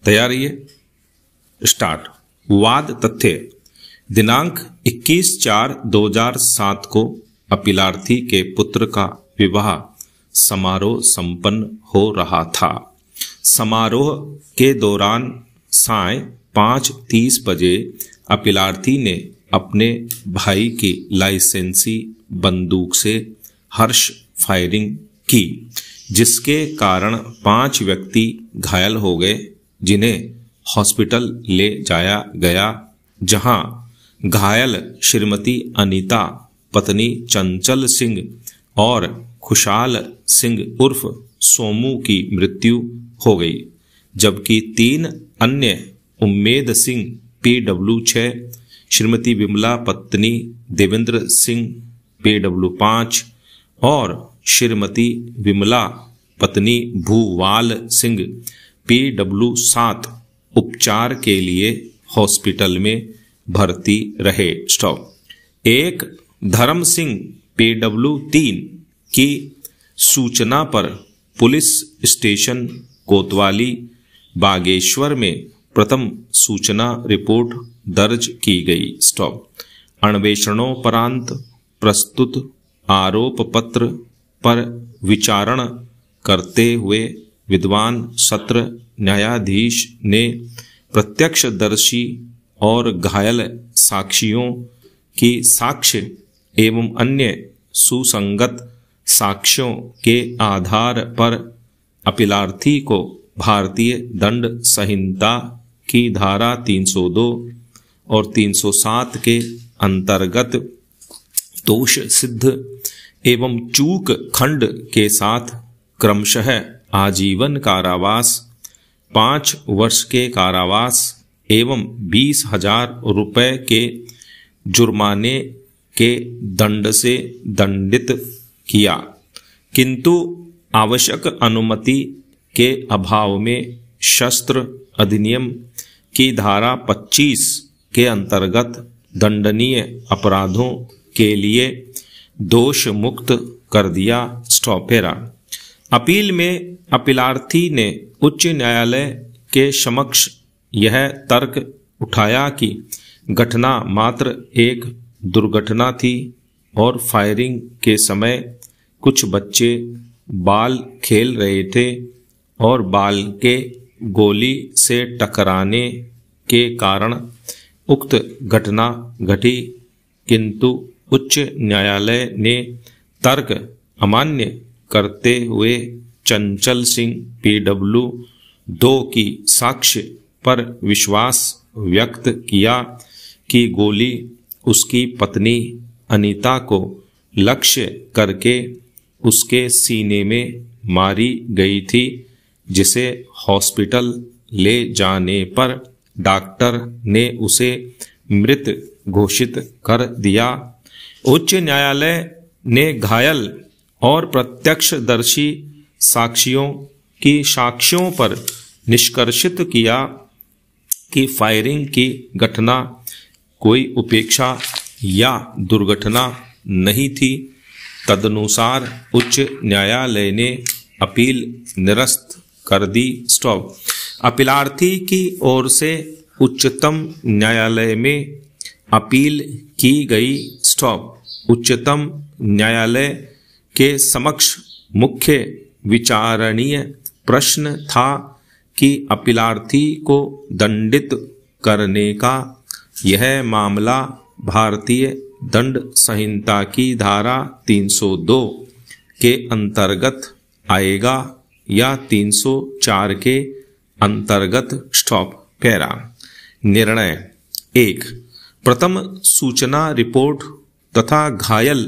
तैयार है? स्टार्ट। वाद तथ्य। दिनांक 21/4/2007 को अपीलार्थी के पुत्र का विवाह समारोह संपन्न हो रहा था। समारोह के दौरान साय 5:30 बजे अपीलार्थी ने अपने भाई की लाइसेंसी बंदूक से हर्ष फायरिंग की, जिसके कारण 5 व्यक्ति घायल हो गए, जिन्हें हॉस्पिटल ले जाया गया, जहां घायल श्रीमती अनीता पत्नी चंचल सिंह और खुशहाल सिंह उर्फ सोमू की मृत्यु हो गई, जबकि 3 अन्य उम्मेद सिंह PW 6, श्रीमती विमला पत्नी देवेंद्र सिंह PW 5 और श्रीमती विमला पत्नी भूवाल सिंह PW 7 उपचार के लिए हॉस्पिटल में भर्ती रहे। स्टॉप। एक धर्म सिंह PW 3 की सूचना पर पुलिस स्टेशन कोतवाली बागेश्वर में प्रथम सूचना रिपोर्ट दर्ज की गई। स्टॉप। अन्वेषणोपरांत प्रस्तुत आरोप पत्र पर विचारण करते हुए विद्वान सत्र न्यायाधीश ने प्रत्यक्षदर्शी और घायल साक्षियों की साक्ष्य एवं अन्य सुसंगत साक्ष्यों के आधार पर अपीलार्थी को भारतीय दंड संहिता की धारा 302 और 307 के अंतर्गत दोष सिद्ध एवं चूक खंड के साथ क्रमशः आजीवन कारावास, 5 वर्ष के कारावास एवं 20,000 रुपए के जुर्माने के दंड से दंडित किया, किंतु आवश्यक अनुमति के अभाव में शस्त्र अधिनियम की धारा 25 के अंतर्गत दंडनीय अपराधों के लिए दोष मुक्त कर दिया। स्टॉपेरा। अपील में अपीलार्थी ने उच्च न्यायालय के समक्ष यह तर्क उठाया कि घटना मात्र एक दुर्घटना थी और फायरिंग के समय कुछ बच्चे बाल खेल रहे थे और बाल के गोली से टकराने के कारण उक्त घटना घटी, किंतु उच्च न्यायालय ने तर्क अमान्य करते हुए चंचल सिंह PW 2 की साक्ष्य पर विश्वास व्यक्त किया कि गोली उसकी पत्नी अनीता को लक्ष्य करके उसके सीने में मारी गई थी, जिसे हॉस्पिटल ले जाने पर डॉक्टर ने उसे मृत घोषित कर दिया। उच्च न्यायालय ने घायल और प्रत्यक्षदर्शी साक्षियों की साक्ष्यों पर निष्कर्षित किया कि फायरिंग की घटना कोई उपेक्षा या दुर्घटना नहीं थी। तदनुसार उच्च न्यायालय ने अपील निरस्त कर दी। स्टॉप। अपीलार्थी की ओर से उच्चतम न्यायालय में अपील की गई। स्टॉप। उच्चतम न्यायालय के समक्ष मुख्य विचारणीय प्रश्न था कि अपीलार्थी को दंडित करने का यह मामला भारतीय दंड संहिता की धारा 302 के अंतर्गत आएगा या 304 के अंतर्गत। स्टॉप। पैरा। निर्णय। 1. प्रथम सूचना रिपोर्ट तथा घायल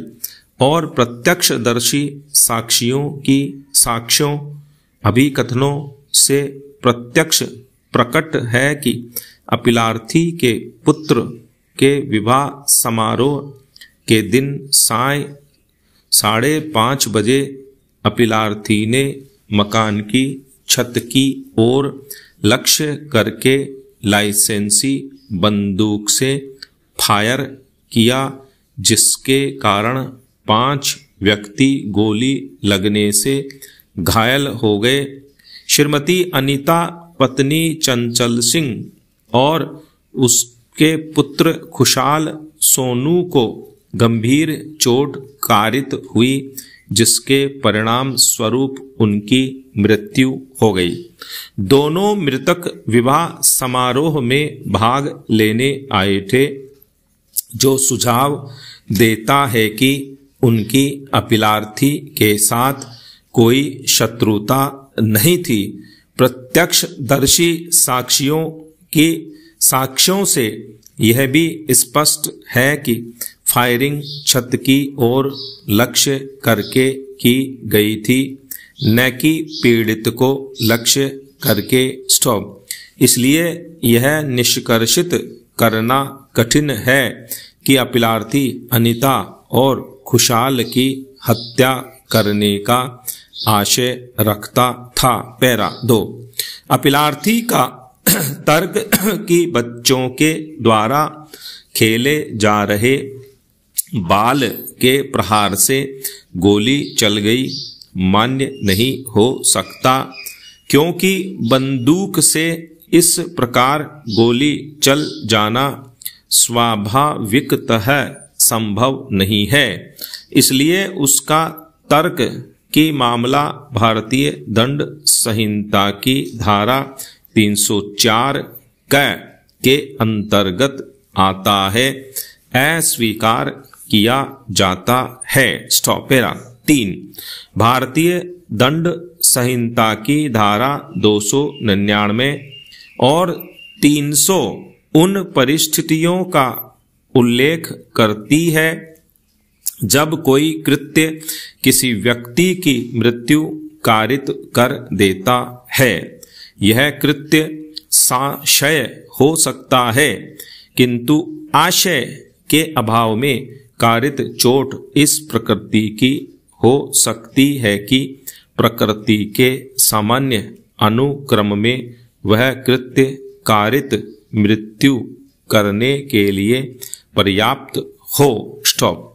और प्रत्यक्षदर्शी साक्षियों की साक्ष्यों अभिकथनों से प्रत्यक्ष प्रकट है कि अपीलार्थी के पुत्र के विवाह समारोह के दिन साय 5:30 बजे अपीलार्थी ने मकान की छत की ओर लक्ष्य करके लाइसेंसी बंदूक से फायर किया, जिसके कारण 5 व्यक्ति गोली लगने से घायल हो गए। श्रीमती अनीता पत्नी चंचल सिंह और उसके पुत्र खुशाल सोनू को गंभीर चोट कारित हुई, जिसके परिणाम स्वरूप उनकी मृत्यु हो गई। दोनों मृतक विवाह समारोह में भाग लेने आए थे, जो सुझाव देता है कि उनकी अपीलार्थी के साथ कोई शत्रुता नहीं थी। प्रत्यक्षदर्शी साक्ष्यों से यह भी स्पष्ट है कि फायरिंग छत की ओर लक्ष्य करके की गई थी, न कि पीड़ित को लक्ष्य करके। स्टॉप। इसलिए यह निष्कर्षित करना कठिन है कि अपीलार्थी अनीता और खुशाल की हत्या करने का आशय रखता था। पैरा 2। अपीलार्थी का तर्क कि बच्चों के द्वारा खेले जा रहे बाल के प्रहार से गोली चल गई मान्य नहीं हो सकता, क्योंकि बंदूक से इस प्रकार गोली चल जाना स्वाभाविकतः संभव नहीं है। इसलिए उसका तर्क कि मामला भारतीय दंड संहिता की धारा 304 के अंतर्गत आता है, अस्वीकार किया जाता है। स्टॉप। पैरा 3। भारतीय दंड संहिता की धारा 299 और 300 उन परिस्थितियों का उल्लेख करती है जब कोई कृत्य किसी व्यक्ति की मृत्यु कारित कर देता है। यह कृत्य साशय हो सकता है, किंतु आशय के अभाव में कारित चोट इस प्रकृति की हो सकती है कि प्रकृति के सामान्य अनुक्रम में वह कृत्य कारित मृत्यु करने के लिए पर्याप्त हो। स्टॉप।